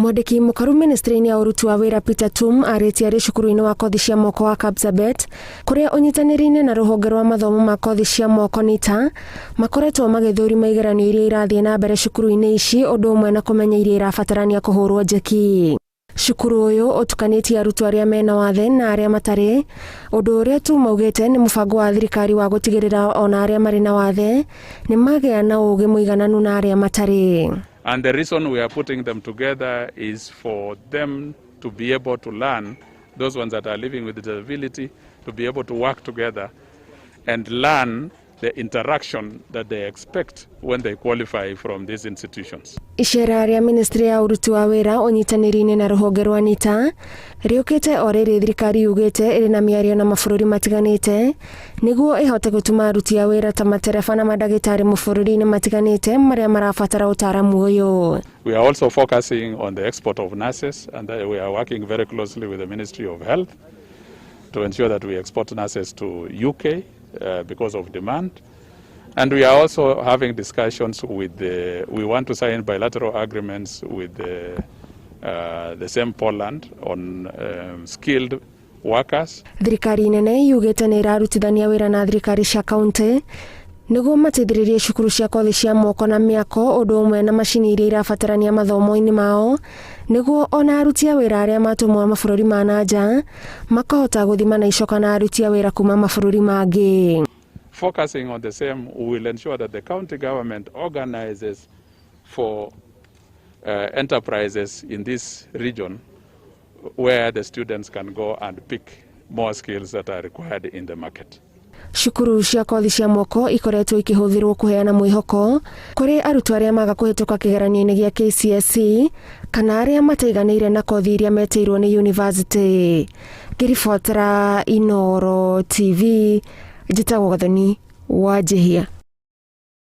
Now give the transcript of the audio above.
Mwandiki mukaru ministry-ini ya uruti wa wira Peter Tum arĩtie arĩ cukuru-inĩ wa kothi cia moko wa Kapsabet kuria unyitanĩri-inĩ na rũhonge rwa mathomo ma kothi cia moko NITA makoretwo magĩthũrima igeranio iria irathiĩ na mbere cukuru-inĩ ici ũndũ ũmwe na kũmenya iria irabatarania kũhũrwo njeki. Cukuru ũyũ ũtukanĩtie arutwo arĩa mena wathe na arĩa matarĩ, ũndũ ũrĩa Tum augĩte nĩ mũbango wa thirikari wa gũtigĩrĩra ona arĩa marĩ na wathe nĩ magĩa na ũũgĩ mũigananu na arĩa matarĩ. And the reason we are putting them together is for them to be able to learn, those ones that are living with disability, to be able to work together and learn the interaction that they expect when they qualify from these institutions. Icera rĩa ministry ya uruti wa wira unyitanĩri-inĩ na rũhonge rwa NITA rĩũkĩte o rĩrĩ thirikari yugĩte ĩrĩ na mĩario na mabũrũri matiganĩte nĩguo ĩhote gũtuma aruti a wĩra ta matereba na mandagĩtarĩ mabũrũri-inĩ matiganĩte marĩa marabatara ũtaaramu ũyũ. We are also focusing on the export of nurses, and we are working very closely with the Ministry of Health to ensure that we export nurses to UK because of demand. And we are also having discussions with we want to sign bilateral agreements with the same Poland on skilled workers. Thirikari nene yugĩte nĩ ĩrarutithania wĩra na thirikari cia kaunti nĩguo mateithĩrĩrie cukuru cia kothi cia moko na mĩako ũndũ ũmwe na macini iria irabatarania mathomo-inĩ mao nĩguo ona aruti a wĩra arĩa matũmwo mabũrũri ma nanja makahota gũthima na icoka na aruti a wĩra kuma mabũrũri mangĩ. Focusing on the same, we will ensure that the county government organizes for enterprises in this region where the students can go and pick more skills that are required in the market. Cukuru cia kothi cia moko ikoretwo ikĩhũthĩrwo kũheana mwĩhoko kũrĩ arutwo arĩa maga kũhĩtũka kĩgeranio-inĩ gĩa KCSE kana arĩa mataiganĩire na kothi iria metĩirwo nĩ university. Ngĩribotera Inooro TV, njĩtagwo Gathoni Wanjihia.